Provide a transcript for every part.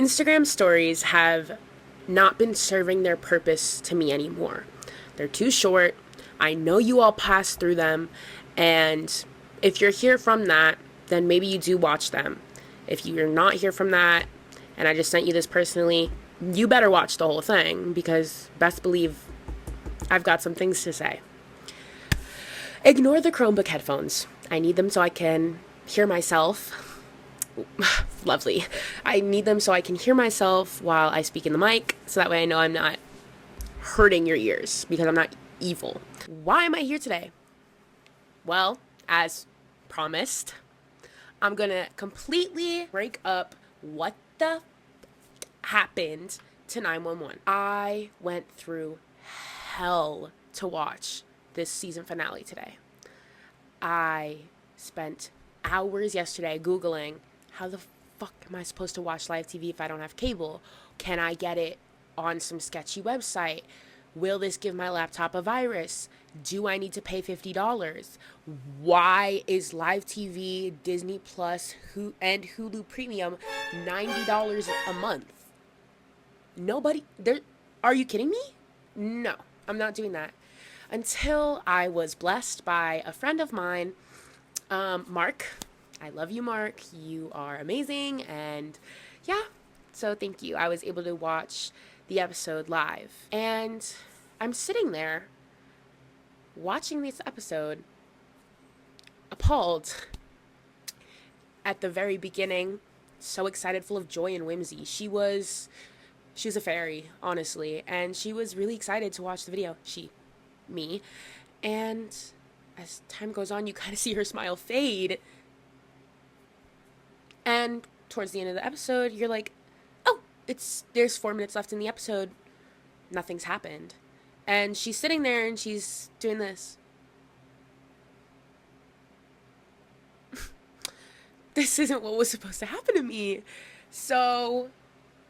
Instagram stories have not been serving their purpose to me anymore. They're too short. I know you all pass through them. And if you're here from that, then maybe you do watch them. If you're not here from that, and I just sent you this personally, you better watch the whole thing because best believe I've got some things to say. Ignore the Chromebook headphones. I need them so I can hear myself. Lovely. I need them so I can hear myself while I speak in the mic, so that way I know I'm not hurting your ears because I'm not evil. Why am I here today? Well, as promised, I'm gonna completely break up what the happened to 911. I went through hell to watch this season finale today. I spent hours yesterday Googling how the fuck am I supposed to watch live TV if I don't have cable? Can I get it on some sketchy website? Will this give my laptop a virus? Do I need to pay $50? Why is live TV, Disney Plus, and Hulu Premium $90 a month? Nobody there. Are you kidding me? No, I'm not doing that. Until I was blessed by a friend of mine, Mark. I love you, Mark. You are amazing. And yeah, so thank you. I was able to watch the episode live. And I'm sitting there watching this episode, appalled at the very beginning, so excited, full of joy and whimsy. She was a fairy, honestly. And she was really excited to watch the video. Me. And as time goes on, you kind of see her smile fade. And towards the end of the episode, you're like, oh, there's 4 minutes left in the episode. Nothing's happened. And she's sitting there and she's doing this. This isn't what was supposed to happen to me. So,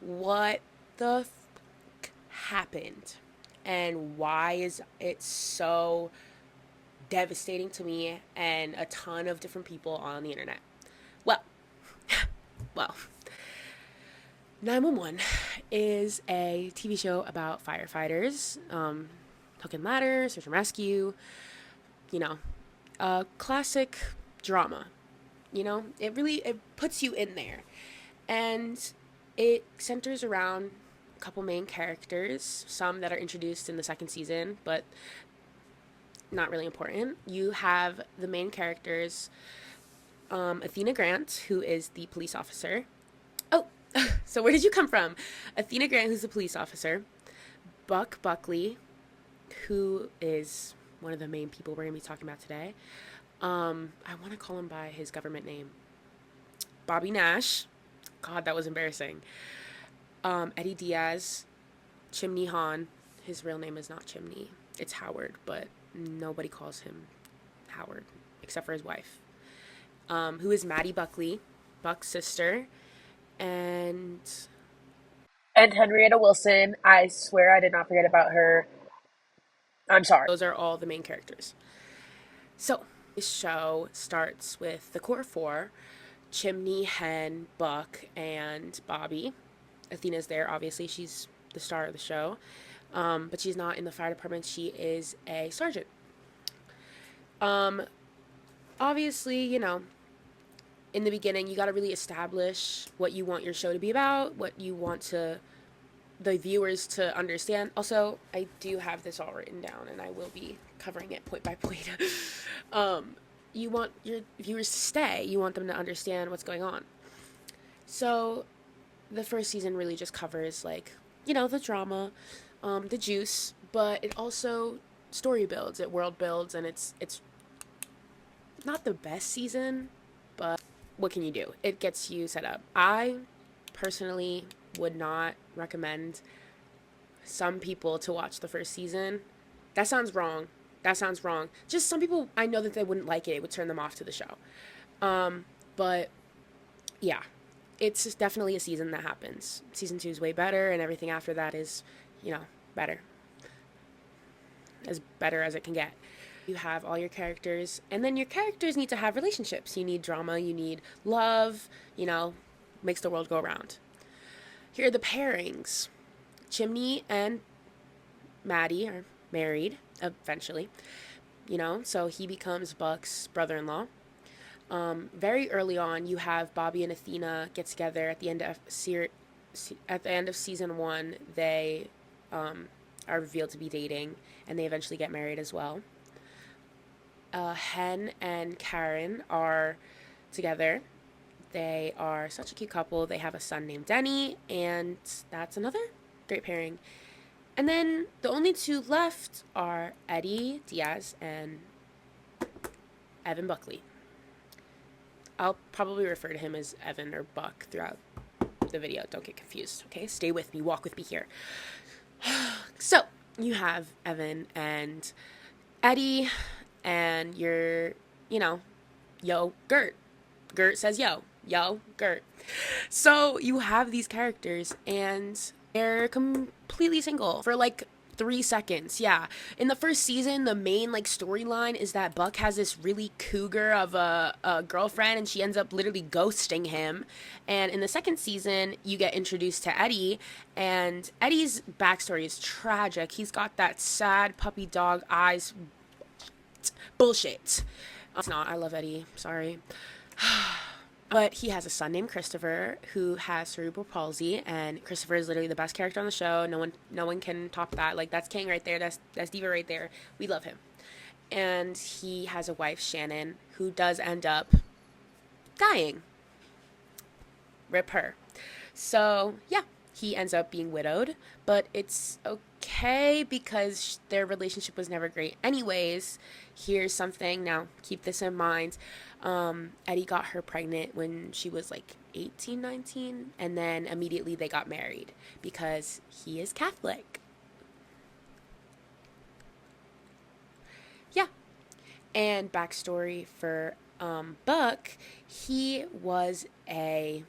what the fuck happened? And why is it so devastating to me and a ton of different people on the internet? Well, 911 is a TV show about firefighters, hook and ladder, search and rescue, a classic drama. It puts you in there. And it centers around a couple main characters, some that are introduced in the second season, but not really important. You have the main characters, Athena Grant, who is the police officer. Oh, so where did you come from? Athena Grant, who's the police officer. Buck Buckley, who is one of the main people we're going to be talking about today. I want to call him by his government name. Bobby Nash. God, that was embarrassing. Eddie Diaz. Chimney Han. His real name is not Chimney. It's Howard, but nobody calls him Howard except for his wife. Who is Maddie Buckley, Buck's sister, and Henrietta Wilson. I swear I did not forget about her. I'm sorry. Those are all the main characters. So, this show starts with the core four: Chimney, Hen, Buck, and Bobby. Athena's there, obviously. She's the star of the show. But she's not in the fire department. She is a sergeant. Obviously, in the beginning, you got to really establish what you want your show to be about, what you want the viewers to understand. Also, I do have this all written down, and I will be covering it point by point. You want your viewers to stay. You want them to understand what's going on. So, the first season really just covers, the drama, the juice, but it also story builds, it world builds, and it's not the best season, but what can you do? It gets you set up. I personally would not recommend some people to watch the first season. That sounds wrong. Just some people, I know that they wouldn't like it. It would turn them off to the show. But yeah, it's definitely a season that happens. Season 2 is way better, and everything after that is, better. As better as it can get. You have all your characters, and then your characters need to have relationships. You need drama, you need love, makes the world go around. Here are the pairings. Chimney and Maddie are married eventually, so he becomes Buck's brother-in-law. Very early on, you have Bobby and Athena get together at the end of season 1. They are revealed to be dating, and they eventually get married as well. Hen and Karen are together. They are such a cute couple. They have a son named Denny, and that's another great pairing. And then the only two left are Eddie Diaz and Evan Buckley. I'll probably refer to him as Evan or Buck throughout the video. Don't get confused, okay? Stay with me. Walk with me here. So, you have Evan and Eddie, and you're, yo, Gert. Gert says yo, Gert. So, you have these characters, and they're completely single for 3 seconds. Yeah, in the first season, the main storyline is that Buck has this really cougar of a girlfriend, and she ends up literally ghosting him. And in the second season, you get introduced to Eddie, and Eddie's backstory is tragic. He's got that sad puppy dog eyes bullshit. It's not. I love Eddie. Sorry. But he has a son named Christopher who has cerebral palsy, and Christopher is literally the best character on the show. No one can top that. That's king right there. That's diva right there. We love him. And he has a wife, Shannon, who does end up dying. Rip her. So, yeah, he ends up being widowed, but it's okay because their relationship was never great anyways. Here's something. Now, keep this in mind. Eddie got her pregnant when she was 18, 19, and then immediately they got married because he is Catholic. Yeah. And backstory for Buck, he was a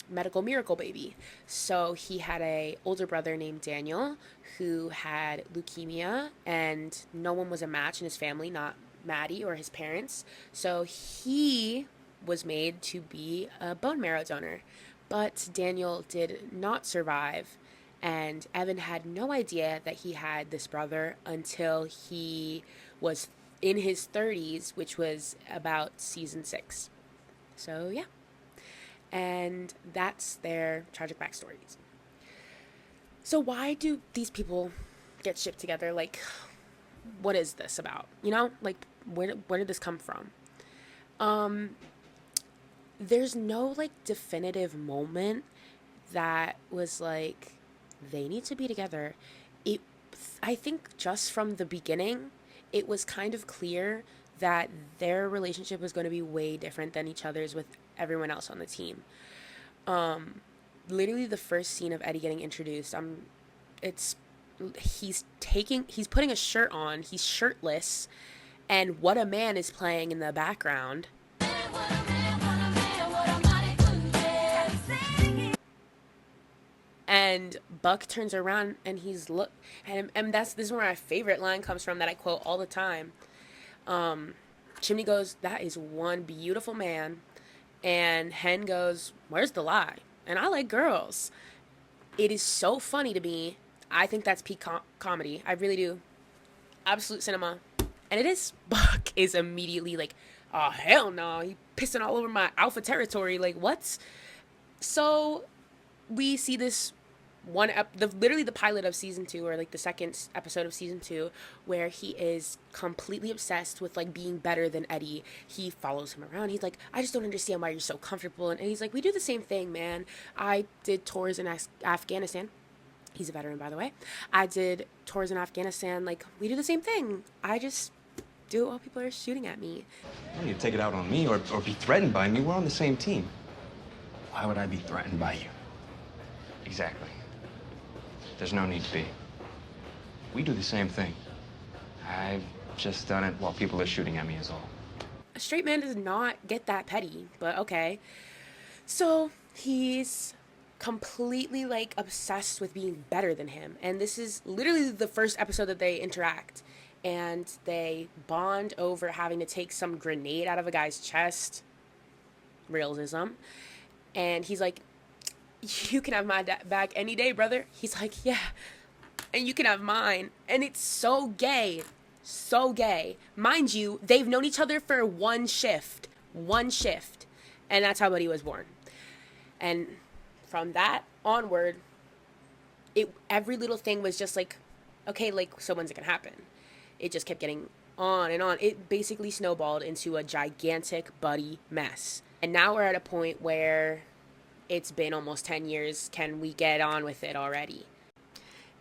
medical miracle baby. So he had a older brother named Daniel who had leukemia, and no one was a match in his family, not Maddie or his parents. So he was made to be a bone marrow donor. But Daniel did not survive, and Evan had no idea that he had this brother until he was in his 30s, which was about season 6. So yeah. And that's their tragic backstories. So why do these people get shipped together? What is this about? Where did this come from? There's no definitive moment that was they need to be together. I think just from the beginning, it was kind of clear that their relationship was going to be way different than each other's with everyone else on the team. Literally the first scene of Eddie getting introduced, he's putting a shirt on, he's shirtless, and What a Man is playing in the background. And Buck turns around and and this is where my favorite line comes from that I quote all the time. Chimney goes, "That is one beautiful man." And Hen goes, "Where's the lie? And I like girls." It is so funny to me. I think that's peak comedy. I really do. Absolute cinema. And it is. Buck is immediately "Oh, hell no. You pissing all over my alpha territory. What?" So we see this literally the pilot of season 2, or the second episode of season 2, where he is completely obsessed with being better than Eddie. He follows him around. He's "I just don't understand why you're so comfortable." And he's "We do the same thing, man. I did tours in Afghanistan." He's a veteran, by the way. "I did tours in Afghanistan. We do the same thing. I just do it while people are shooting at me." You don't need to take it out on me or be threatened by me. We're on the same team. Why would I be threatened by you? Exactly. There's no need to be. We do the same thing. I've just done it while people are shooting at me is all. A straight man does not get that petty, but okay. So he's completely obsessed with being better than him. And this is literally the first episode that they interact. And they bond over having to take some grenade out of a guy's chest. Realism. And he's you can have my back any day, brother. He's like, yeah, and you can have mine. And it's so gay. So gay. Mind you, they've known each other for one shift. One shift. And that's how Buddy was born. And from that onward, every little thing was just like, okay, like, so when's it gonna happen? It just kept getting on and on. It basically snowballed into a gigantic Buddy mess. And now we're at a point where it's been almost 10 years. Can we get on with it already?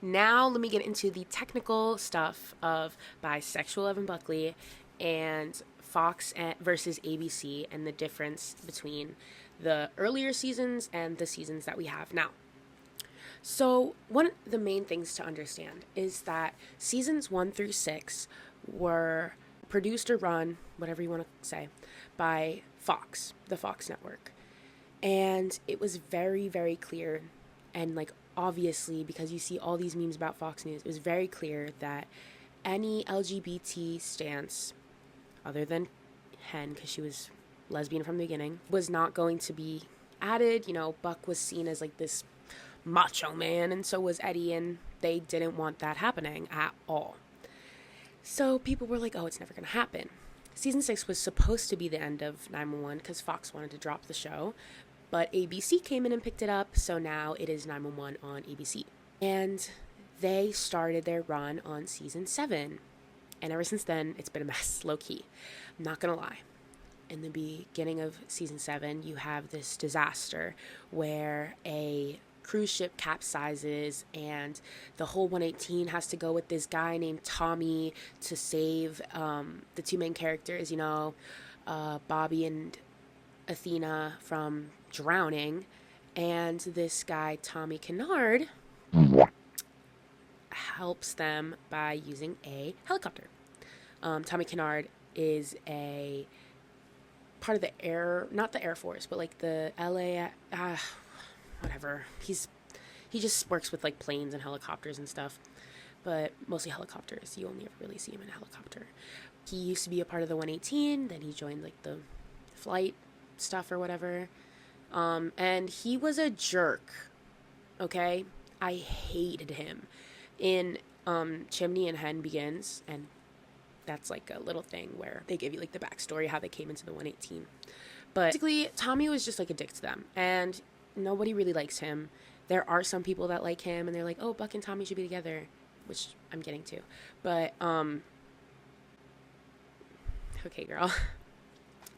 Now let me get into the technical stuff of bisexual Evan Buckley and Fox versus ABC and the difference between the earlier seasons and the seasons that we have now. So one of the main things to understand is that seasons 1 through 6 were produced or run, whatever you want to say, by Fox, the Fox network. And it was very, very clear, and like obviously because you see all these memes about Fox News, it was very clear that any LGBT stance, other than Hen, because she was lesbian from the beginning, was not going to be added. You know, Buck was seen as like this macho man, and so was Eddie, and they didn't want that happening at all. So people were like, oh, it's never going to happen. Season 6 was supposed to be the end of 911 because Fox wanted to drop the show, but ABC came in and picked it up, so now it is 911 on ABC. And they started their run on season 7, and ever since then, it's been a mess, low-key. I'm not going to lie. In the beginning of season 7, you have this disaster where a cruise ship capsizes and the whole 118 has to go with this guy named Tommy to save the two main characters, you know, Bobby and Athena from drowning. And this guy, Tommy Kennard, helps them by using a helicopter. Tommy Kennard is a part of the not the Air Force, but like the LA, whatever. He just works with like planes and helicopters and stuff, but mostly helicopters. You only ever really see him in a helicopter. He used to be a part of the 118, then he joined like the flight stuff or whatever. And he was a jerk. Okay? I hated him. In Chimney and Hen Begins, and that's like a little thing where they give you like the backstory, how they came into the 118. But basically, Tommy was just like a dick to them, and nobody really likes him. There are some people that like him, and they're like, oh, Buck and Tommy should be together, which I'm getting to. But, okay, girl.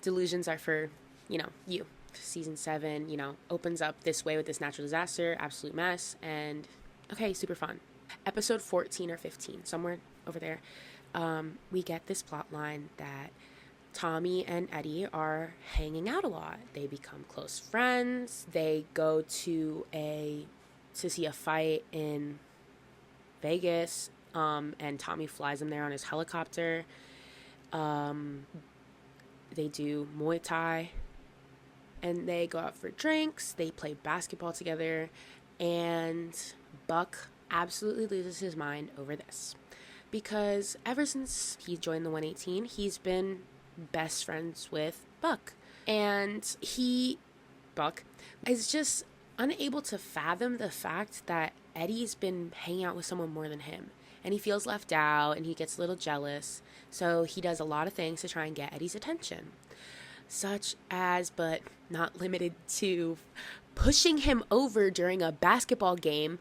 Delusions are for, you know, you. Season 7, you know, opens up this way with this natural disaster, absolute mess, and, okay, super fun. Episode 14 or 15, somewhere over there, we get this plot line that Tommy and Eddie are hanging out a lot. They become close friends. They go to see a fight in Vegas, and Tommy flies them there on his helicopter. They do Muay Thai, and they go out for drinks. They play basketball together, and Buck absolutely loses his mind over this. Because ever since he joined the 118, he's been best friends with Buck. And Buck, is just unable to fathom the fact that Eddie's been hanging out with someone more than him. And he feels left out, and he gets a little jealous. So he does a lot of things to try and get Eddie's attention. Such as, but not limited to, pushing him over during a basketball game.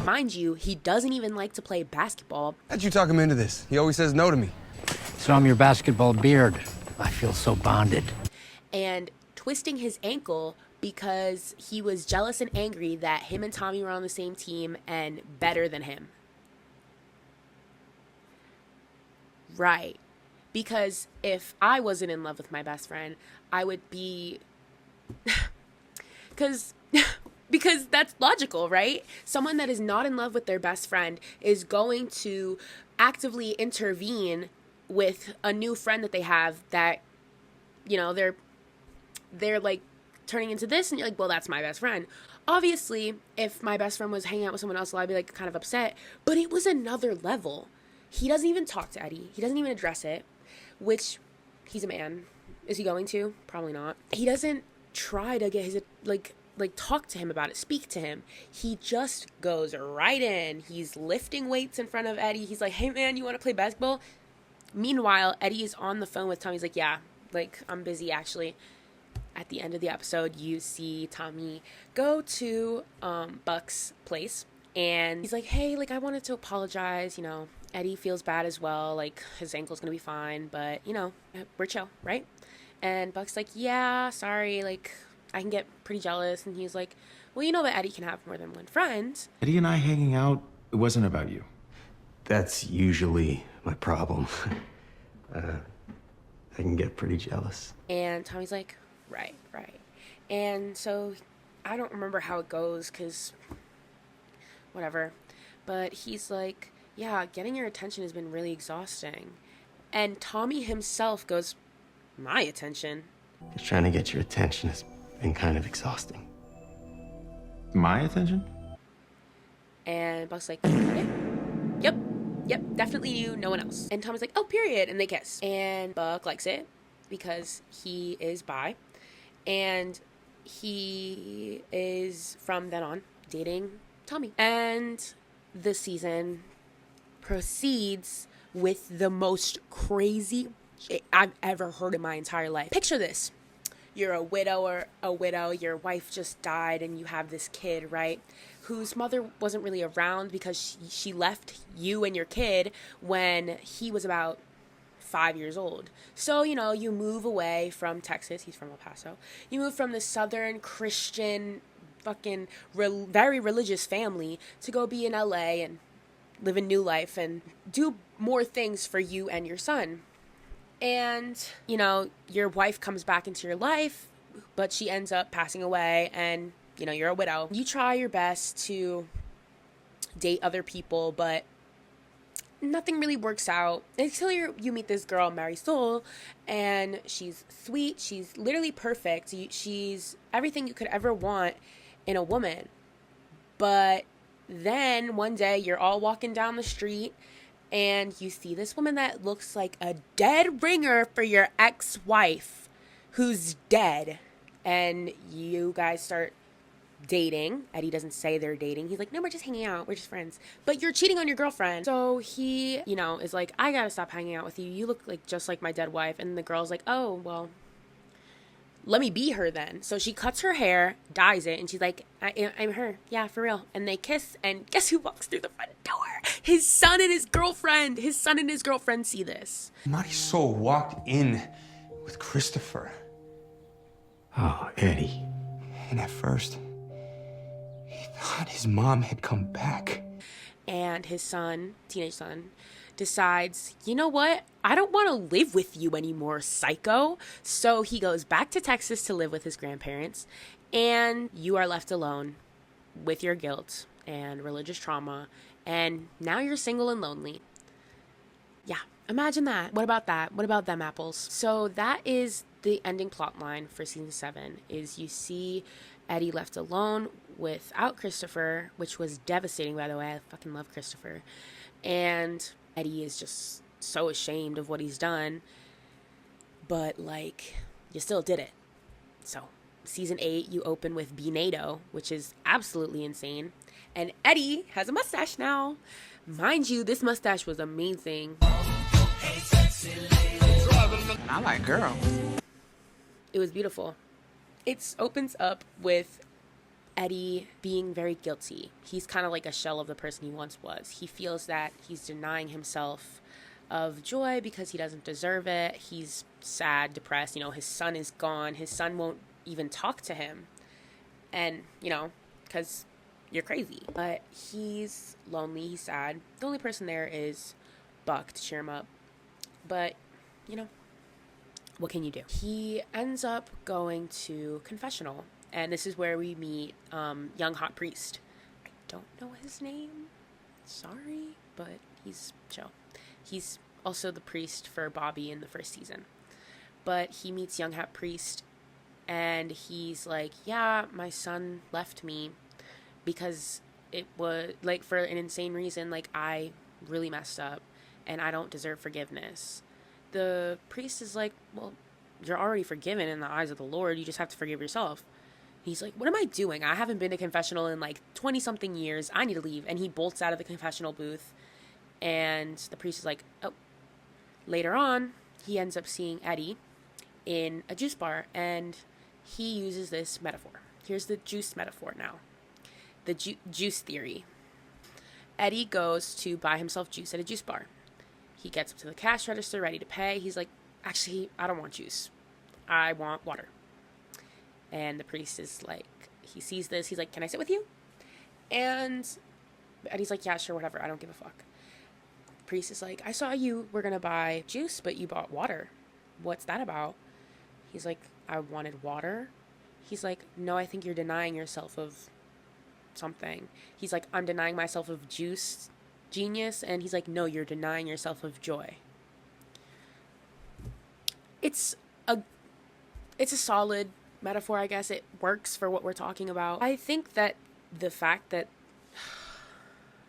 Mind you, he doesn't even like to play basketball. How'd you talk him into this? He always says no to me. So I'm your basketball beard. I feel so bonded. And twisting his ankle because he was jealous and angry that him and Tommy were on the same team and better than him. Right. Because if I wasn't in love with my best friend, I would be... Because that's logical, right? Someone that is not in love with their best friend is going to actively intervene with a new friend that they have that, you know, they're like turning into this, and you're like, well, that's my best friend. Obviously, if my best friend was hanging out with someone else, I'd be like kind of upset, but it was another level. He doesn't even talk to Eddie. He doesn't even address it, which he's a man. Is he going to? Probably not. He doesn't try to get his, like talk to him about it, speak to him. He just goes right in. He's lifting weights in front of Eddie. He's like, hey man, you want to play basketball? Meanwhile, Eddie is on the phone with Tommy. He's like, yeah, like, I'm busy actually. At the end of the episode, you see Tommy go to Buck's place, and he's like, hey, like, I wanted to apologize, you know, Eddie feels bad as well, like, his ankle's gonna be fine, but, you know, we're chill, right? And Buck's like, yeah, sorry, like, I can get pretty jealous. And he's like, well, you know that Eddie can have more than one friend. Eddie and I hanging out, it wasn't about you. That's usually my problem. I can get pretty jealous. And Tommy's like, right. And so I don't remember how it goes, because whatever. But he's like, yeah, getting your attention has been really exhausting. And Tommy himself goes, my attention? Just trying to get your attention has been kind of exhausting. My attention? And Buck's like, okay. Yep, definitely you, no one else. And Tommy's like, oh, period. And they kiss. And Buck likes it because he is bi. And he is, from then on, dating Tommy. And the season proceeds with the most crazy shit I've ever heard in my entire life. Picture this. You're a widow, your wife just died, and you have this kid, right? Whose mother wasn't really around because she left you and your kid when he was about 5 years old. So, you know, you move away from Texas. He's from El Paso. You move from the southern Christian, fucking very religious family to go be in LA and live a new life and do more things for you and your son. And, you know, your wife comes back into your life, but she ends up passing away, and, you know, you're a widow. You try your best to date other people, but nothing really works out until you meet this girl, Marisol, and she's sweet. She's literally perfect. She's everything you could ever want in a woman. But then one day you're all walking down the street, and you see this woman that looks like a dead ringer for your ex-wife who's dead. And you guys start dating. Eddie doesn't say they're dating. He's like, no, we're just hanging out. We're just friends. But you're cheating on your girlfriend. So he, you know, is like, I gotta stop hanging out with you. You look like just like my dead wife. And the girl's like, oh, well, let me be her then. So she cuts her hair, dyes it, and she's like, I'm her. Yeah, for real. And they kiss, and guess who walks through the front door? His son and his girlfriend. His son and his girlfriend see this. Marisol walked in with Christopher. Oh, Eddie. And at first, he thought his mom had come back. And his son, teenage son, decides, you know what? I don't want to live with you anymore, psycho. So he goes back to Texas to live with his grandparents, and you are left alone with your guilt and religious trauma, and now you're single and lonely. Yeah, imagine that. What about that? What about them apples? So that is the ending plot line for season 7, is you see Eddie left alone without Christopher, which was devastating, by the way. I fucking love Christopher. And Eddie is just so ashamed of what he's done, but, like, you still did it. So, season 8, you open with Benado, which is absolutely insane. And Eddie has a mustache now. Mind you, this mustache was amazing. I like girls. It was beautiful. It opens up with Eddie being very guilty. He's kind of like a shell of the person he once was. He feels that he's denying himself of joy because he doesn't deserve it. He's sad, depressed. You know, his son is gone. His son won't even talk to him. And, you know, because you're crazy. But he's lonely. He's sad. The only person there is Buck to cheer him up. But, you know, what can you do? He ends up going to confessional. And this is where we meet young hot priest. I don't know his name. Sorry, but he's chill. He's also the priest for Bobby in the first season. But he meets young hot priest, and he's like, yeah, my son left me because it was, like, for an insane reason. Like, I really messed up, and I don't deserve forgiveness. The priest is like, well, you're already forgiven in the eyes of the Lord. You just have to forgive yourself. He's like, what am I doing? I haven't been to confessional in like 20 something years. I need to leave. And he bolts out of the confessional booth. And the priest is like, oh. Later on, he ends up seeing Eddie in a juice bar, and he uses this metaphor. Here's the juice metaphor now. The juice theory. Eddie goes to buy himself juice at a juice bar. He gets up to the cash register, ready to pay. He's like, actually, I don't want juice. I want water. And the priest is like, he sees this. He's like, can I sit with you? And Eddie's like, yeah, sure, whatever. I don't give a fuck. The priest is like, I saw you were going to buy juice, but you bought water. What's that about? He's like, I wanted water. He's like, no, I think you're denying yourself of something. He's like, I'm denying myself of juice, genius. And he's like, no, you're denying yourself of joy. It's a solid metaphor, I guess. It works for what we're talking about. I think that the fact that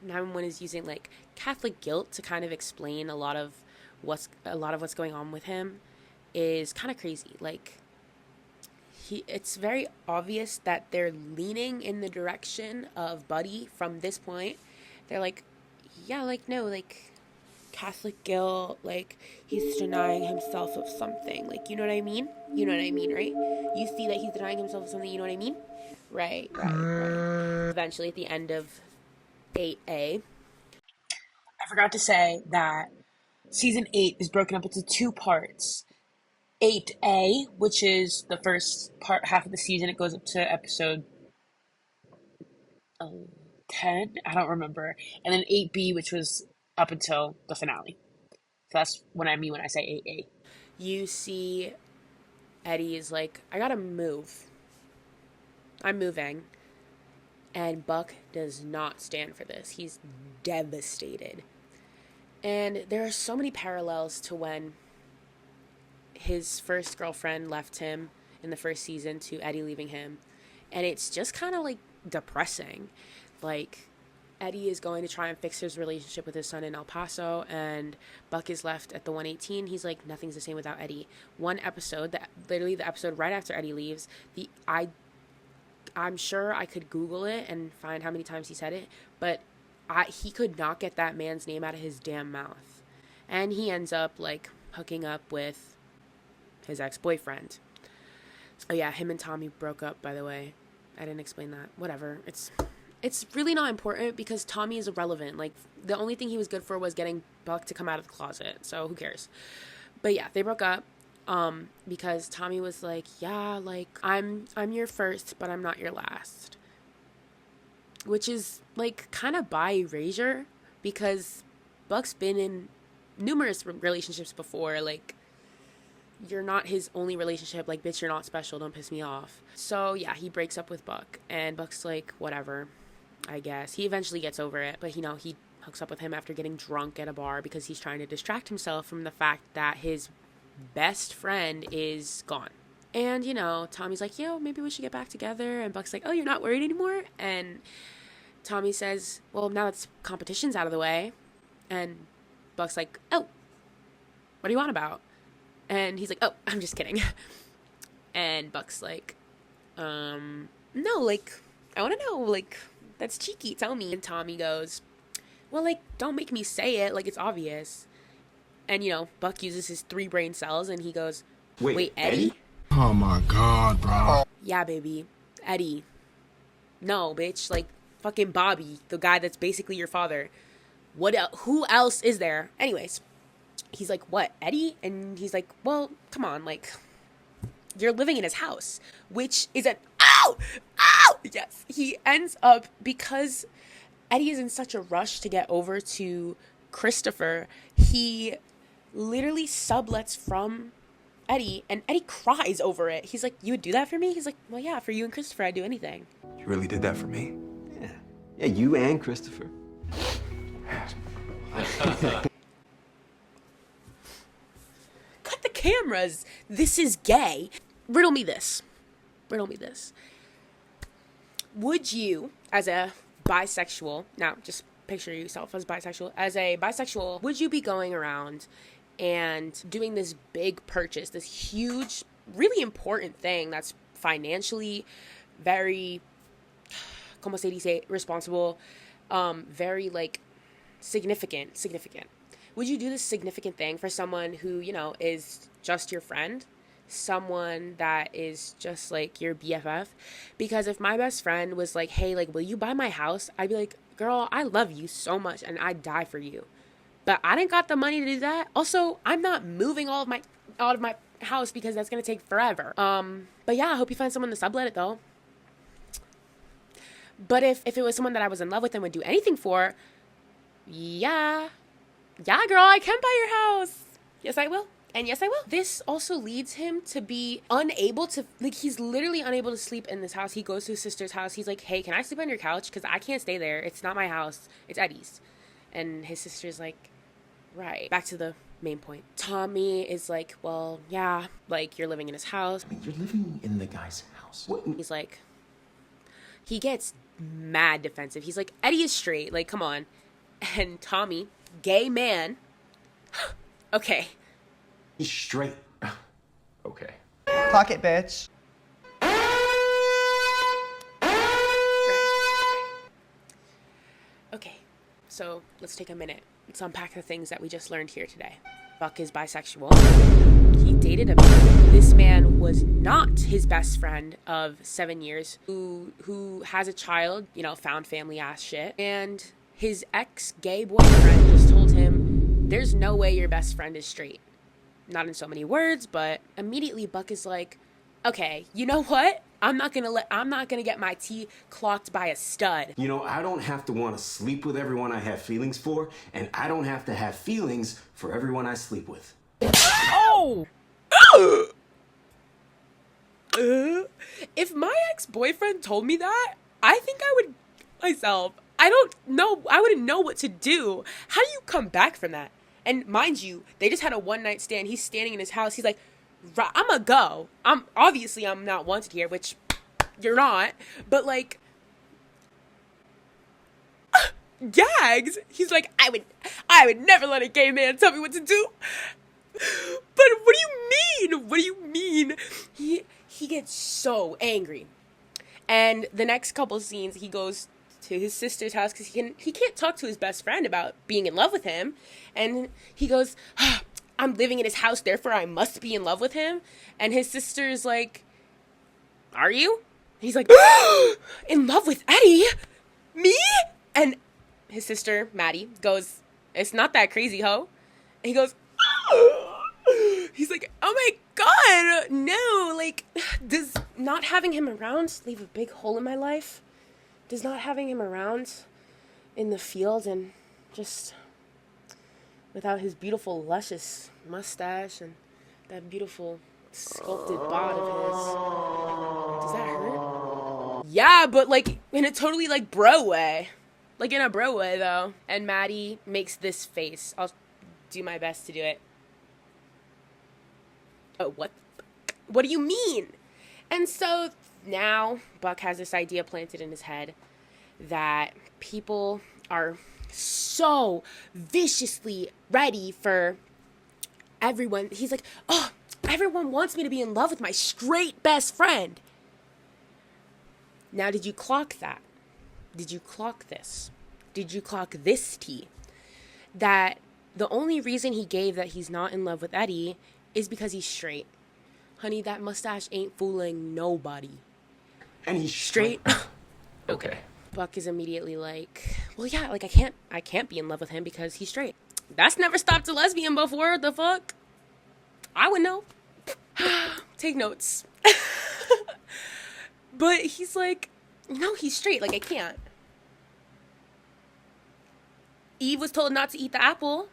911 is using like Catholic guilt to kind of explain a lot of what's going on with him is kind of crazy. Like, it's very obvious that they're leaning in the direction of Buddy from this point. They're like, yeah, like, no, like, Catholic guilt, like, he's denying himself of something. Like, you know what I mean? You know what I mean, right? You see that he's denying himself of something, you know what I mean? Right. Eventually, at the end of 8A, I forgot to say that season 8 is broken up into 2 parts. 8A, which is the first half of the season. It goes up to episode 10. I don't remember. And then 8B, which was up until the finale. So that's what I mean when I say 8A. You see Eddie is like, I gotta move. I'm moving. And Buck does not stand for this. He's devastated. And there are so many parallels to when his first girlfriend left him in the first season to Eddie leaving him. And it's just kind of like depressing. Like, Eddie is going to try and fix his relationship with his son in El Paso, and Buck is left at the 118. He's like, nothing's the same without Eddie. One episode, literally the episode right after Eddie leaves, I'm sure I could Google it and find how many times he said it, but he could not get that man's name out of his damn mouth. And he ends up like hooking up with his ex-boyfriend. Oh yeah, him and Tommy broke up, by the way. I didn't explain that. Whatever. It's really not important because Tommy is irrelevant. Like, the only thing he was good for was getting Buck to come out of the closet. So who cares? But yeah, they broke up because Tommy was like, yeah, like, I'm your first, but I'm not your last. Which is like kind of by erasure, because Buck's been in numerous relationships before. Like, you're not his only relationship. Like, bitch, you're not special. Don't piss me off. So yeah, he breaks up with Buck, and Buck's like, whatever, I guess. He eventually gets over it, but, he hooks up with him after getting drunk at a bar because he's trying to distract himself from the fact that his best friend is gone. And, Tommy's like, yo, maybe we should get back together. And Buck's like, oh, you're not worried anymore? And Tommy says, well, now that competition's out of the way. And Buck's like, oh, what do you want about? And he's like, oh, I'm just kidding. And Buck's like, no, like, I want to know, like, that's cheeky, tell me. And Tommy goes, well, like, don't make me say it, like, it's obvious. And, Buck uses his 3 brain cells, and he goes, wait, Eddie? Oh my god, bro. Yeah, baby, Eddie. No, bitch, like, fucking Bobby, the guy that's basically your father. Who else is there? Anyways. He's like, what, Eddie? And he's like, well, come on, like, you're living in his house, which is ow! Yes, he ends up, because Eddie is in such a rush to get over to Christopher, he literally sublets from Eddie, and Eddie cries over it. He's like, you would do that for me? He's like, well, yeah, for you and Christopher, I'd do anything. You really did that for me? Yeah, you and Christopher. The cameras. This is gay. Riddle me this. Would you, as a bisexual, now just picture yourself as bisexual, would you be going around and doing this big purchase, this huge, really important thing that's financially very, como se dice, responsible, very like significant. Would you do this significant thing for someone who, you know, is just your friend? Someone that is just like your BFF? Because if my best friend was like, hey, like, will you buy my house? I'd be like, girl, I love you so much and I'd die for you. But I didn't got the money to do that. Also, I'm not moving out of my house because that's gonna take forever. But yeah, I hope you find someone to sublet it though. But if it was someone that I was in love with and would do anything for, yeah, girl, I can buy your house. Yes, I will. And yes, I will. This also leads him to be unable to, like, he's literally unable to sleep in this house. He goes to his sister's house. He's like, hey, can I sleep on your couch? Because I can't stay there. It's not my house. It's Eddie's. And his sister's like, right. Back to the main point. Tommy is like, well, yeah, like, you're living in his house. I mean, you're living in the guy's house. What? He's like, he gets mad defensive. He's like, Eddie is straight. Like, come on. And Tommy, gay man. Okay. He's straight. Okay. Clock it, bitch. Okay, so let's take a minute. Let's unpack the things that we just learned here today. Buck is bisexual. He dated a man. This man was not his best friend of 7 years, who has a child, you know, found family ass shit. And his ex-gay boyfriend just told him, there's no way your best friend is straight. Not in so many words, but immediately Buck is like, okay, you know what? I'm not gonna get my tea clocked by a stud. You know, I don't have to want to sleep with everyone I have feelings for, and I don't have to have feelings for everyone I sleep with. Oh! If my ex-boyfriend told me that, I think I would myself. I don't know. I wouldn't know what to do. How do you come back from that? And mind you, they just had a one-night stand. He's standing in his house. He's like, I'm gonna go. I'm not wanted here, which you're not. But like, gags. He's like, I would never let a gay man tell me what to do. But what do you mean? What do you mean? He gets so angry. And the next couple scenes, he goes to his sister's house because he can't talk to his best friend about being in love with him. And he goes, I'm living in his house, therefore I must be in love with him. And his sister's like, are you? He's like, in love with Eddie? Me? And his sister, Maddie, goes, it's not that crazy, ho. And he goes, he's like, oh my god, no, like, does not having him around leave a big hole in my life? Does not having him around in the field and just without his beautiful, luscious mustache and that beautiful sculpted bod of his, does that hurt? Yeah, but like in a totally like bro way. Like in a bro way though. And Maddie makes this face. I'll do my best to do it. Oh, what do you mean? And so now Buck has this idea planted in his head that people are so viciously ready for everyone. He's like, oh, everyone wants me to be in love with my straight best friend. Now, did you clock that? Did you clock this? Did you clock this tea? That the only reason he gave that he's not in love with Eddie is because he's straight. Honey, that mustache ain't fooling nobody. And he's Straight. Okay. Buck is immediately like, well, yeah, like I can't be in love with him because he's straight. That's never stopped a lesbian before. The fuck? I would know. Take notes. But he's like, no, he's straight. Like, I can't. Eve was told not to eat the apple.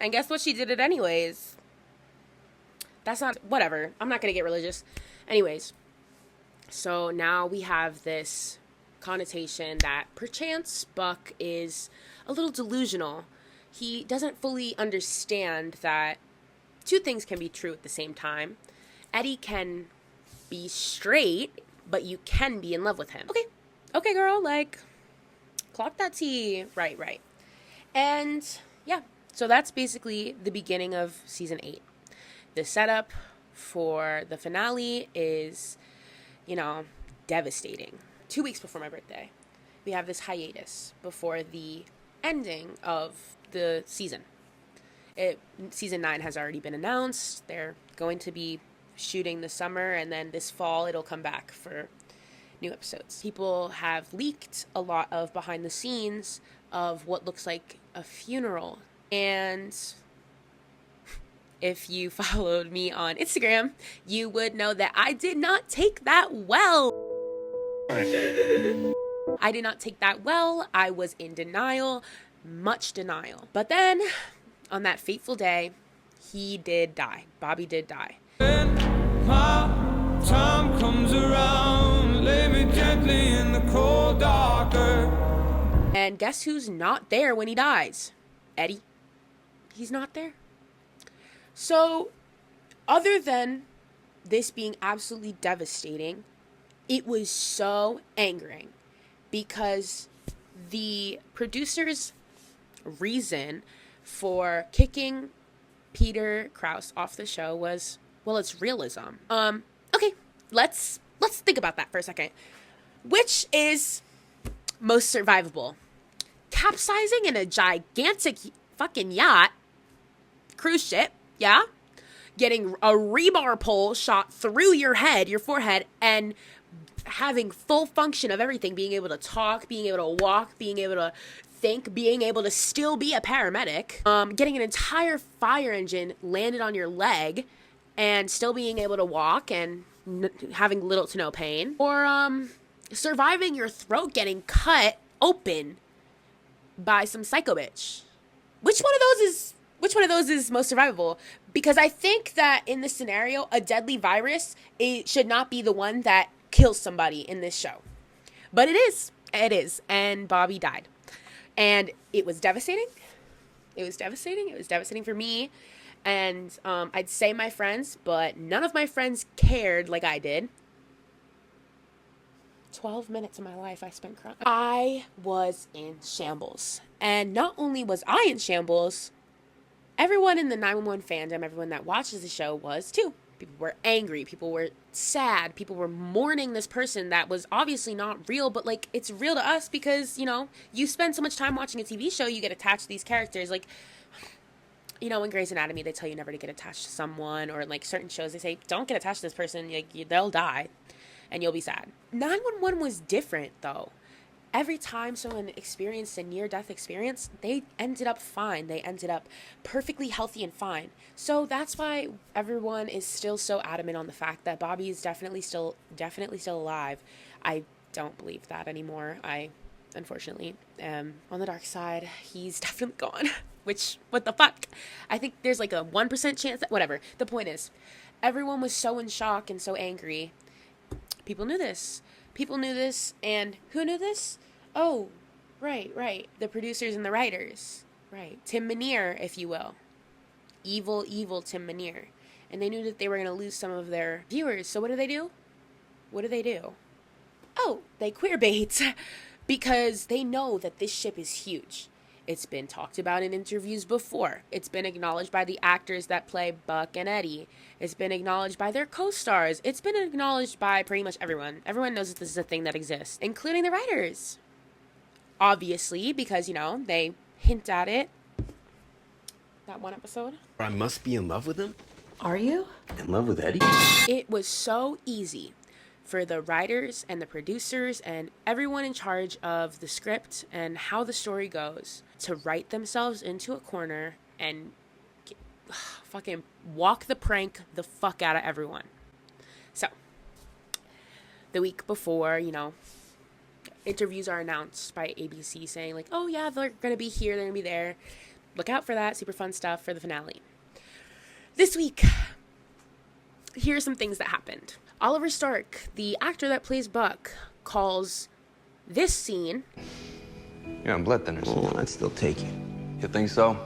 And guess what? She did it anyways. That's not, whatever. I'm not going to get religious. Anyways. So now we have this connotation that perchance Buck is a little delusional. He doesn't fully understand that two things can be true at the same time. Eddie can be straight, but you can be in love with him. Okay, girl, like, clock that tea. Right. And, yeah, So that's basically the beginning of season 8. The setup for the finale is, devastating. 2 weeks before my birthday, we have this hiatus before the ending of the season. Season 9 has already been announced. They're going to be shooting this summer, and then this fall it'll come back for new episodes. People have leaked a lot of behind the scenes of what looks like a funeral. And if you followed me on Instagram, you would know that I did not take that well. I did not take that well. I was in denial, much denial. But then, on that fateful day, he did die. Bobby did die. When my time comes around, lay me gently in the cold dark earth. And guess who's not there when he dies? Eddie. He's not there. So, other than this being absolutely devastating, it was so angering because the producer's reason for kicking Peter Krause off the show was, well, it's realism. Okay, let's think about that for a second. Which is most survivable? Capsizing in a gigantic fucking yacht, cruise ship, yeah? Getting a rebar pole shot through your head, your forehead, and having full function of everything, being able to talk, being able to walk, being able to think, being able to still be a paramedic, getting an entire fire engine landed on your leg and still being able to walk and having little to no pain, or surviving your throat getting cut open by some psycho bitch. Which one of those is most survivable? Because I think that in this scenario, a deadly virus, it should not be the one that kills somebody in this show. But it is. It is. And Bobby died. And it was devastating. It was devastating. It was devastating for me. And I'd say my friends, but none of my friends cared like I did. 12 minutes of my life I spent crying. I was in shambles. And not only was I in shambles, everyone in the 911 fandom, everyone that watches the show was too. People were angry. People were sad. People were mourning this person that was obviously not real, but, like, it's real to us because, you spend so much time watching a TV show, you get attached to these characters. Like, in Grey's Anatomy, they tell you never to get attached to someone, or, like, certain shows, they say, don't get attached to this person. Like, they'll die, and you'll be sad. 911 was different, though. Every time someone experienced a near-death experience, they ended up fine. They ended up perfectly healthy and fine. So that's why everyone is still so adamant on the fact that Bobby is definitely still alive. I don't believe that anymore. I, unfortunately, am on the dark side. He's definitely gone. Which, what the fuck? I think there's like a 1% chance that, whatever. The point is, everyone was so in shock and so angry. People knew this. And who knew this? Oh, right. The producers and the writers. Right. Tim Minear, if you will. Evil Tim Minear. And they knew that they were going to lose some of their viewers. So what do? Oh, they queerbait. Because they know that this ship is huge. It's been talked about in interviews before. It's been acknowledged by the actors that play Buck and Eddie. It's been acknowledged by their co-stars. It's been acknowledged by pretty much everyone. Everyone knows that this is a thing that exists, including the writers. Obviously, because, they hint at it. That one episode. I must be in love with him? Are you? In love with Eddie? It was so easy for the writers and the producers and everyone in charge of the script and how the story goes to write themselves into a corner and fucking walk the prank the fuck out of everyone. So, the week before, interviews are announced by ABC saying like, oh yeah, they're going to be here, they're going to be there. Look out for that, super fun stuff for the finale. This week, here are some things that happened. Oliver Stark, the actor that plays Buck, calls this scene... You're on blood thinners. Oh, I'd still take you. You think so?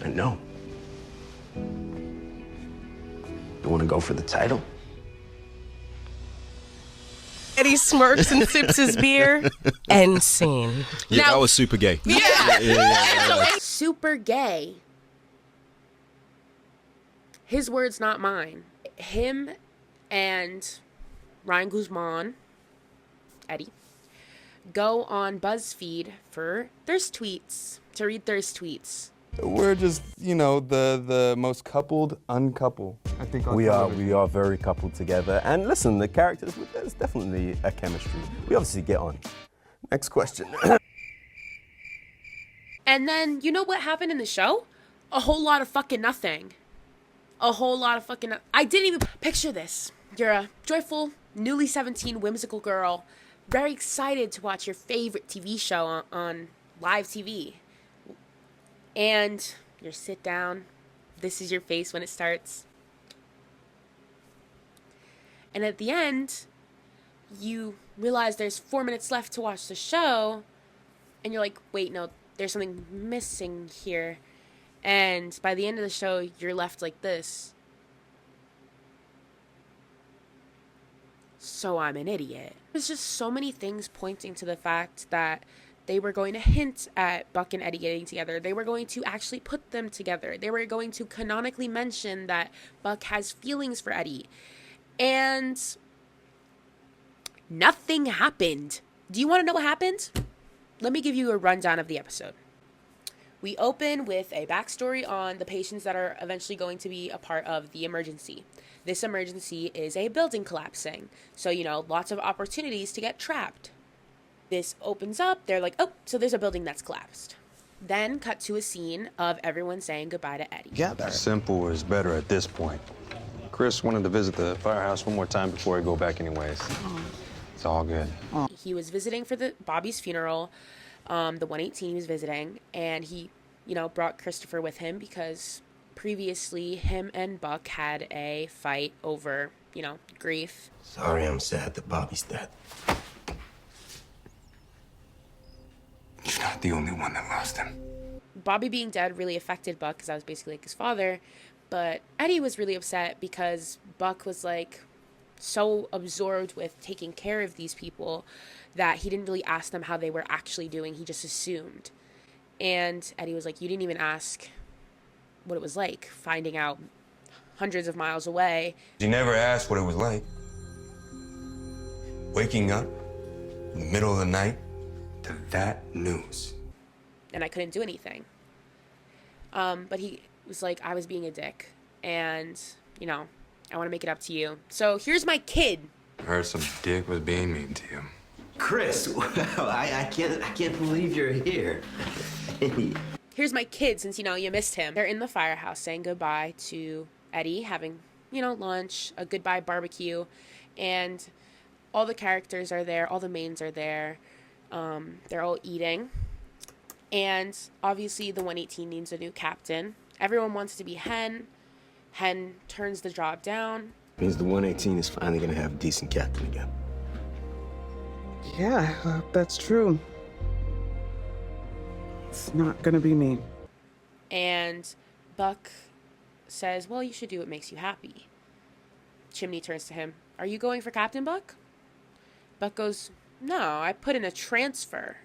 I know. You want to go for the title? Eddie smirks and sips his beer. End scene. Yeah, Now- that was super gay. Super gay his words, not mine. Him and Ryan Guzman, Eddie, go on BuzzFeed for thirst tweets, to read thirst tweets. We're just, the most coupled uncouple. I think we are very coupled together. And listen, the characters, there's definitely a chemistry. We obviously get on. Next question. And then, you know what happened in the show? A whole lot of fucking nothing. A whole lot of fucking I didn't even picture this. You're a joyful, newly 17, whimsical girl, very excited to watch your favorite TV show on live TV. And you sit down. This is your face when it starts. And at the end, you realize there's 4 minutes left to watch the show. And you're like, wait, no, there's something missing here. And by the end of the show, you're left like this. So I'm an idiot. There's just so many things pointing to the fact that they were going to hint at Buck and Eddie getting together. They were going to actually put them together. They were going to canonically mention that Buck has feelings for Eddie. And nothing happened. Do you want to know what happened? Let me give you a rundown of the episode. We open with a backstory on the patients that are eventually going to be a part of the emergency. This emergency is a building collapsing. So, lots of opportunities to get trapped. This opens up. They're like, oh, so there's a building that's collapsed. Then cut to a scene of everyone saying goodbye to Eddie. Simple is better at this point. Chris wanted to visit the firehouse one more time before I go back anyways. It's all good. He was visiting for Bobby's funeral, the 118 he was visiting, and he, brought Christopher with him because previously him and Buck had a fight over, grief. Sorry, I'm sad that Bobby's dead. You're not the only one that lost him. Bobby being dead really affected Buck because I was basically like his father, but Eddie was really upset because Buck was like so absorbed with taking care of these people that he didn't really ask them how they were actually doing. He just assumed. And Eddie was like, you didn't even ask what it was like finding out hundreds of miles away. You never asked what it was like. Waking up in the middle of the night to that news. And I couldn't do anything. But he was like, I was being a dick. And, I want to make it up to you. So here's my kid. I heard some dick was being mean to you. Chris, wow, I can't believe you're here. Here's my kid, since, you missed him. They're in the firehouse saying goodbye to Eddie, having, lunch, a goodbye barbecue. And all the characters are there. All the mains are there. They're all eating. And obviously the 118 needs a new captain. Everyone wants to be Hen. Hen turns the job down. Means the 118 is finally going to have a decent captain again. Yeah, that's true. It's not gonna be me. And Buck says, well, you should do what makes you happy. Chimney turns to him. Are you going for Captain, Buck? Buck goes, no, I put in a transfer.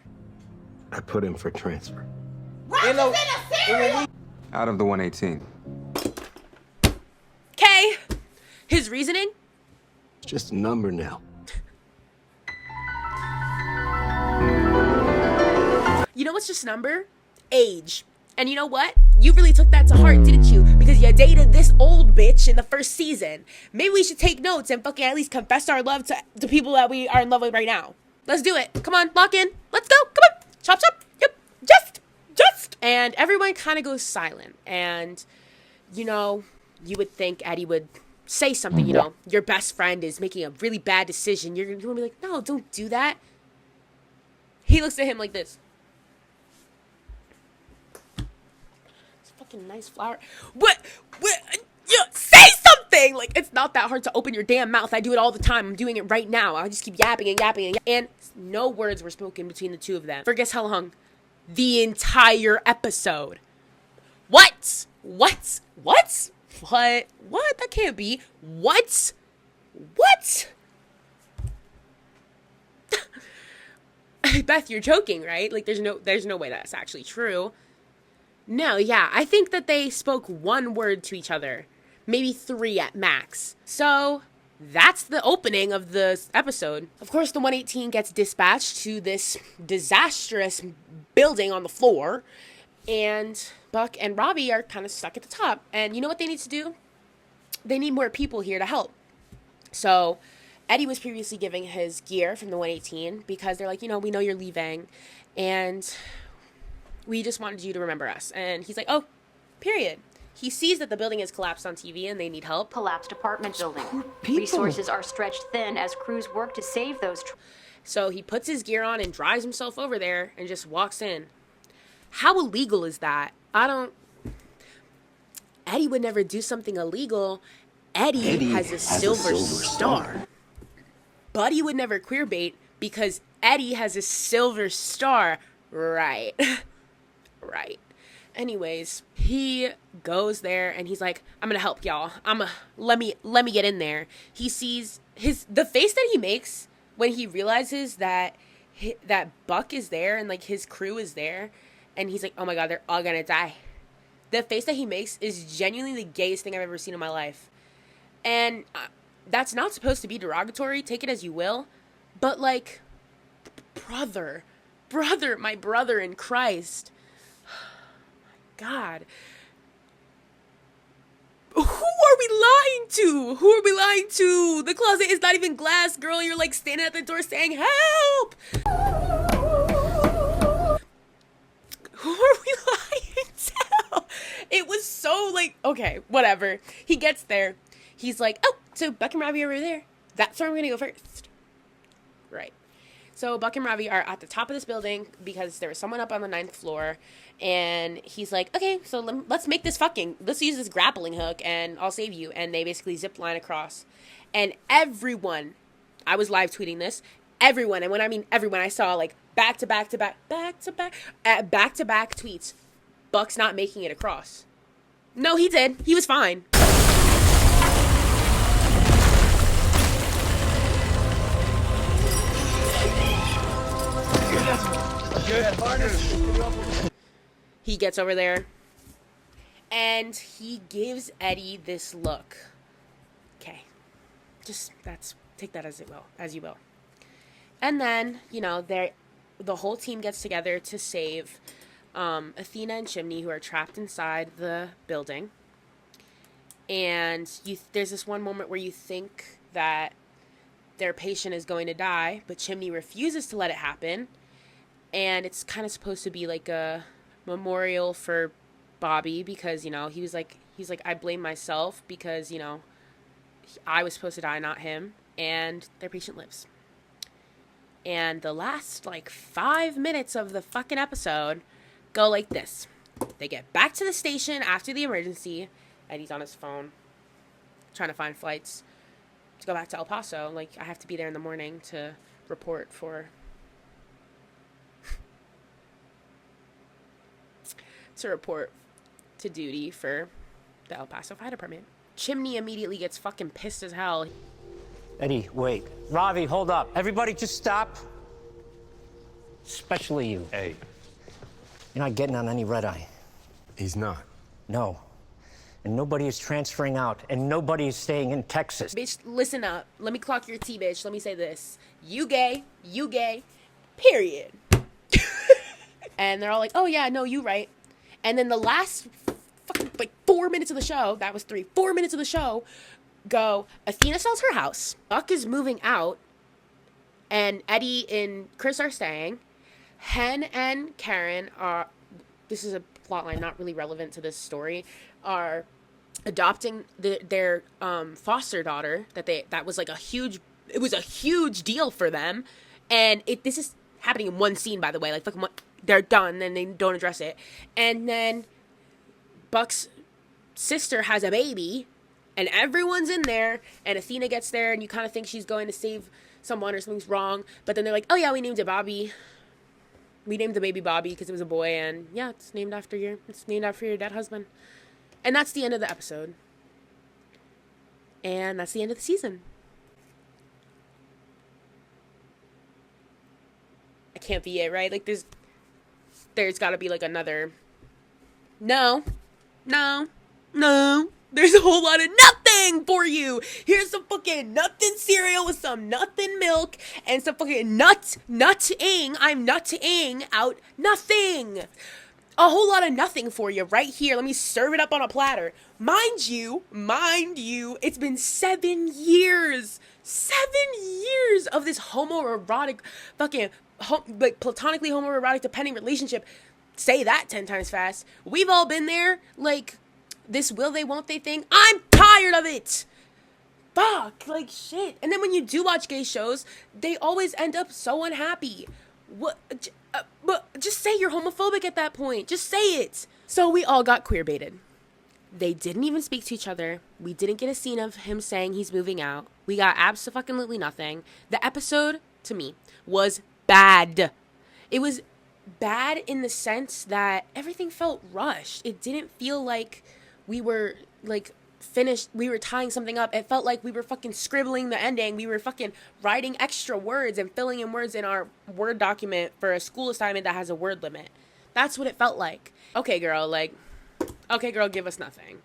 I put in for transfer. Out of the 118. Okay. His reasoning? It's just a number now. You know what's just a number? Age. And you know what? You really took that to heart, didn't you? Because you dated this old bitch in the first season. Maybe we should take notes and fucking at least confess our love to people that we are in love with right now. Let's do it. Come on, lock in. Let's go. Come on. Chop, chop. Yep. Just. And everyone kind of goes silent. And, you would think Eddie would say something, your best friend is making a really bad decision. You're going to be like, no, don't do that. He looks at him like this. Nice flower. What? Say something! Like, it's not that hard to open your damn mouth. I do it all the time. I'm doing it right now. I just keep yapping and yapping. And no words were spoken between the two of them. For guess how long? The entire episode. What? What? That can't be. What? Beth, you're joking, right? Like, there's no way that's actually true. No, yeah, I think that they spoke one word to each other. maybe 3 at max. So that's the opening of the episode. Of course, the 118 gets dispatched to this disastrous building on the floor, and Buck and Robbie are kind of stuck at the top. And you know what they need to do? They need more people here to help. So Eddie was previously giving his gear from the 118 because they're like, you know, we know you're leaving, and we just wanted you to remember us. And he's like, oh, period. He sees that the building has collapsed on TV and they need help. Collapsed apartment building. Resources are stretched thin as crews work to save those. So he puts his gear on and drives himself over there and just walks in. How illegal is that? Eddie would never do something illegal. Eddie has a silver star. Buddy would never queerbait because Eddie has a silver star. Right. Right. Anyways, he goes there and he's like, I'm gonna help y'all. Let me get in there. He sees the face that he makes when he realizes that that Buck is there and like his crew is there, and he's like, oh my god, they're all gonna die. The face that he makes is genuinely the gayest thing I've ever seen in my life. And that's not supposed to be derogatory, take it as you will, but like, brother, my brother in Christ. God. Who are we lying to? The closet is not even glass, girl. You're like standing at the door saying, help! Who are we lying to? It was so like, okay, whatever. He gets there. He's like, oh, so Buck and Robbie over there. That's where I'm going to go first. Right. So Buck and Ravi are at the top of this building because there was someone up on the 9th floor, and he's like, okay, so let's make this let's use this grappling hook and I'll save you. And they basically zip line across, and everyone, I was live tweeting this, everyone, and when I mean everyone, I saw like back to back tweets, Buck's not making it across. No, he did. He was fine. He gets over there and he gives Eddie this look. Okay. Just take that as you will. And then, you know, the whole team gets together to save Athena and Chimney, who are trapped inside the building. And there's this one moment where you think that their patient is going to die, but Chimney refuses to let it happen. And it's kind of supposed to be like a memorial for Bobby because, you know, he's like, I blame myself because, you know, I was supposed to die, not him. And their patient lives. And the last, like, 5 minutes of the fucking episode go like this. They get back to the station after the emergency. Eddie's on his phone trying to find flights to go back to El Paso. Like, I have to be there in the morning to report for... to duty for the El Paso Fire Department. Chimney immediately gets fucking pissed as hell. Eddie, wait. Ravi, hold up. Everybody just stop. Especially you. Hey. You're not getting on any red-eye. He's not. No. And nobody is transferring out, and nobody is staying in Texas. Bitch, listen up. Let me clock your tea, bitch. Let me say this. You gay, period. And they're all like, oh yeah, no, you right. And then the last fucking, like, 4 minutes of the show, that was 4 minutes of the show, go, Athena sells her house, Buck is moving out, and Eddie and Chris are staying. Hen and Karen are, this is a plotline not really relevant to this story, are adopting their foster daughter that was like it was a huge deal for them. And this is happening in one scene, by the way, like fucking they're done and they don't address it. And then Buck's sister has a baby and everyone's in there, and Athena gets there and you kind of think she's going to save someone or something's wrong, but then they're like, oh yeah, we named it Bobby. We named the baby Bobby because it was a boy, and yeah, it's named after your dead husband. And that's the end of the episode. And that's the end of the season. I can't be it, right? Like there's got to be like another. No. There's a whole lot of nothing for you. Here's some fucking nothing cereal with some nothing milk and some fucking nutting. I'm nutting out nothing. A whole lot of nothing for you right here. Let me serve it up on a platter. Mind you, it's been 7 years. 7 years of this homoerotic fucking, like, platonically homoerotic dependent relationship. Say that 10 times fast. We've all been there. Like, this will they, won't they thing. I'm tired of it. Fuck, like, shit. And then when you do watch gay shows, they always end up so unhappy. What? But just say you're homophobic at that point. Just say it. So we all got queer baited. They didn't even speak to each other. We didn't get a scene of him saying he's moving out. We got abso-fucking-lutely nothing. The episode, to me, was bad. It was bad in the sense that everything felt rushed. It didn't feel like we were, like, finished. We were tying something up. It felt like we were fucking scribbling the ending. We were fucking writing extra words and filling in words in our Word document for a school assignment that has a word limit. That's what it felt like. Okay, girl, give us nothing.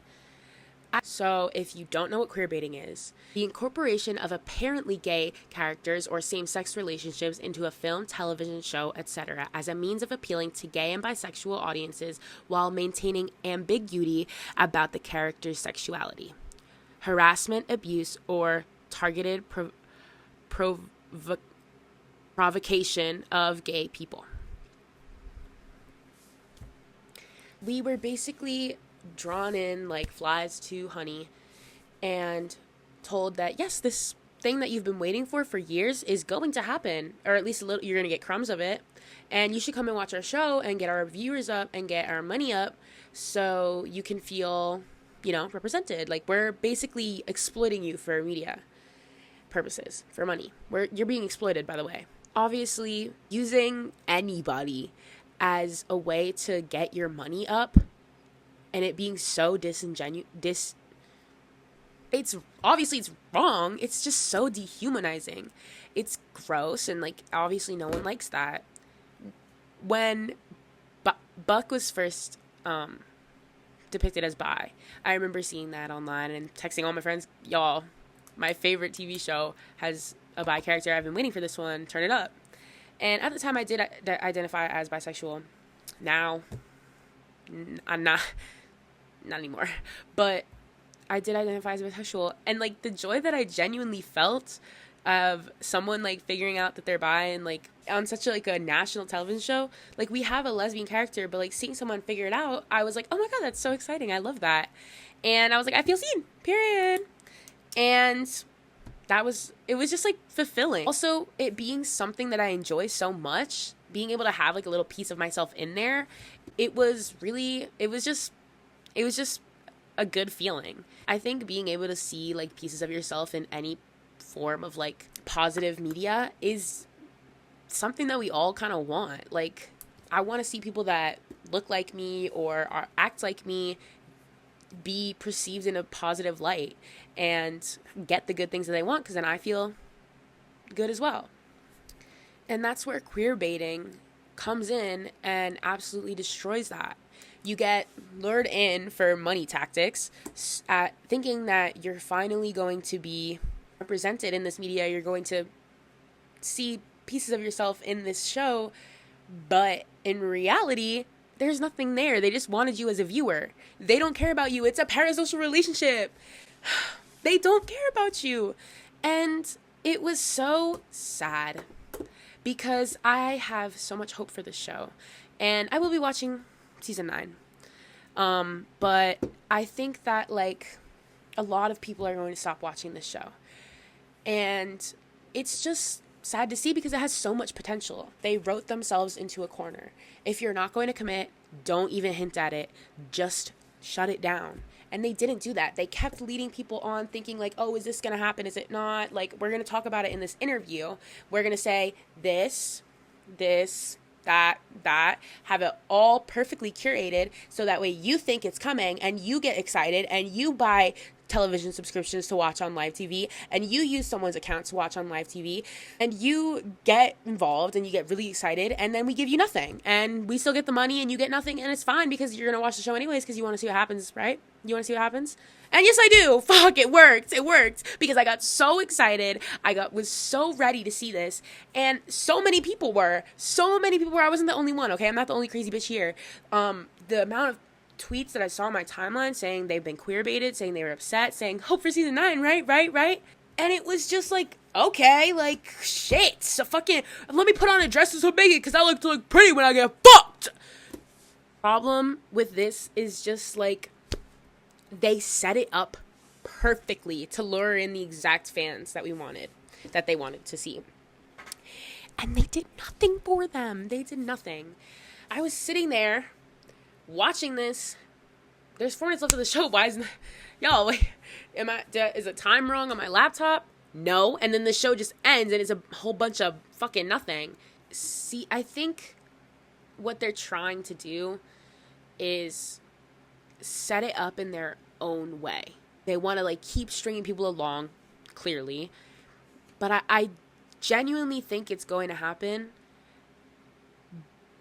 So, if you don't know what queerbaiting is, the incorporation of apparently gay characters or same-sex relationships into a film, television show, etc. as a means of appealing to gay and bisexual audiences while maintaining ambiguity about the character's sexuality. Harassment, abuse, or targeted provocation of gay people. We were basically drawn in like flies to honey and told that yes, this thing that you've been waiting for years is going to happen, or at least you're going to get crumbs of it, and you should come and watch our show and get our viewers up and get our money up so you can feel, represented. Like, we're basically exploiting you for media purposes, for money. You're being exploited, by the way. Obviously, using anybody as a way to get your money up and it being so disingenuous, it's wrong. It's just so dehumanizing. It's gross, and like obviously no one likes that. When Buck was first depicted as bi, I remember seeing that online and texting all my friends, y'all, my favorite TV show has a bi character. I've been waiting for this one. Turn it up. And at the time I did identify as bisexual. Now I'm not anymore, but I did identify as bisexual, and like the joy that I genuinely felt of someone like figuring out that they're bi and like on such a national television show. Like, we have a lesbian character, but like seeing someone figure it out, I was like, oh my god, that's so exciting. I love that. And I was like, I feel seen, period. And it was just like fulfilling. Also, it being something that I enjoy so much, being able to have like a little piece of myself in there, it was just a good feeling. I think being able to see like pieces of yourself in any form of like positive media is something that we all kind of want. Like, I want to see people that look like me or act like me be perceived in a positive light and get the good things that they want, because then I feel good as well. And that's where queerbaiting comes in and absolutely destroys that. You get lured in for money tactics, thinking that you're finally going to be represented in this media. You're going to see pieces of yourself in this show, but in reality, there's nothing there. They just wanted you as a viewer. They don't care about you. It's a parasocial relationship. They don't care about you. And it was so sad because I have so much hope for this show. And I will be watching season 9. But I think that like a lot of people are going to stop watching this show. And it's just sad to see because it has so much potential. They wrote themselves into a corner. If you're not going to commit, don't even hint at it. Just shut it down. And they didn't do that. They kept leading people on thinking like, oh, is this going to happen? Is it not? Like, we're going to talk about it in this interview. We're going to say this, that, have it all perfectly curated so that way you think it's coming and you get excited and you buy television subscriptions to watch on live TV, and you use someone's account to watch on live TV, and you get involved and you get really excited, and then we give you nothing, and we still get the money and you get nothing, and it's fine because you're gonna watch the show anyways because you want to see what happens, right? You want to see what happens? And yes, I do. Fuck, it worked. It worked because I got so excited. Was so ready to see this, and so many people were. I wasn't the only one. Okay, I'm not the only crazy bitch here. The amount of tweets that I saw on my timeline saying they've been queerbaited, saying they were upset, saying hope for season 9, right, and it was just like, okay, like shit. So fucking let me put on a dress so big because I like to look pretty when I get fucked. Problem with this is just like, they set it up perfectly to lure in the exact fans that they wanted to see. And they did nothing for them. They did nothing. I was sitting there watching this. There's 4 minutes left of the show. Why isn't y'all? Wait, is the time wrong on my laptop? No. And then the show just ends and it's a whole bunch of fucking nothing. See, I think what they're trying to do is set it up in their own way. They want to like keep stringing people along, clearly, but I genuinely think it's going to happen,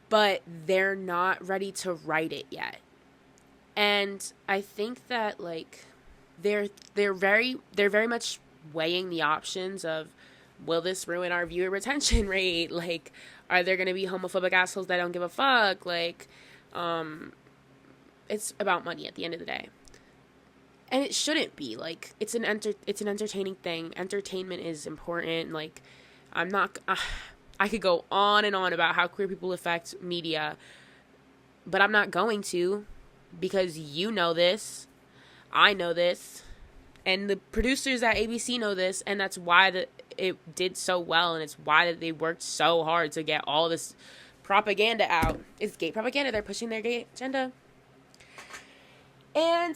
but they're not ready to write it yet. And I think that like they're very much weighing the options of, will this ruin our viewer retention rate? Like, are there going to be homophobic assholes that don't give a fuck? Like, it's about money at the end of the day. And it shouldn't be. Like, it's an entertaining thing. Entertainment is important. Like, I could go on and on about how queer people affect media, but I'm not going to, because you know this, I know this, and the producers at ABC know this, and that's why it did so well, and it's why they worked so hard to get all this propaganda out. It's gay propaganda. They're pushing their gay agenda. And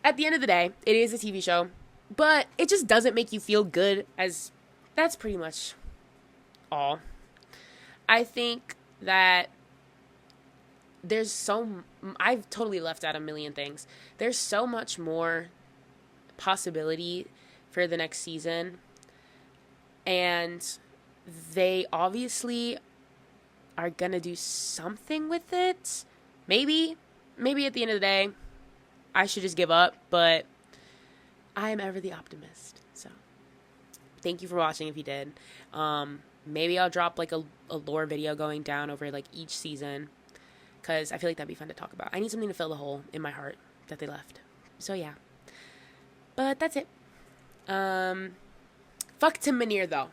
at the end of the day, it is a TV show, but it just doesn't make you feel good, as that's pretty much all. I think that I've totally left out a million things. There's so much more possibility for the next season, and they obviously are gonna do something with it. Maybe at the end of the day, I should just give up, but I am ever the optimist. So thank you for watching if you did. Maybe I'll drop like a lore video going down over like each season, because I feel like that'd be fun to talk about. I need something to fill the hole in my heart that they left. So yeah. But that's it. Fuck Tim Minear though.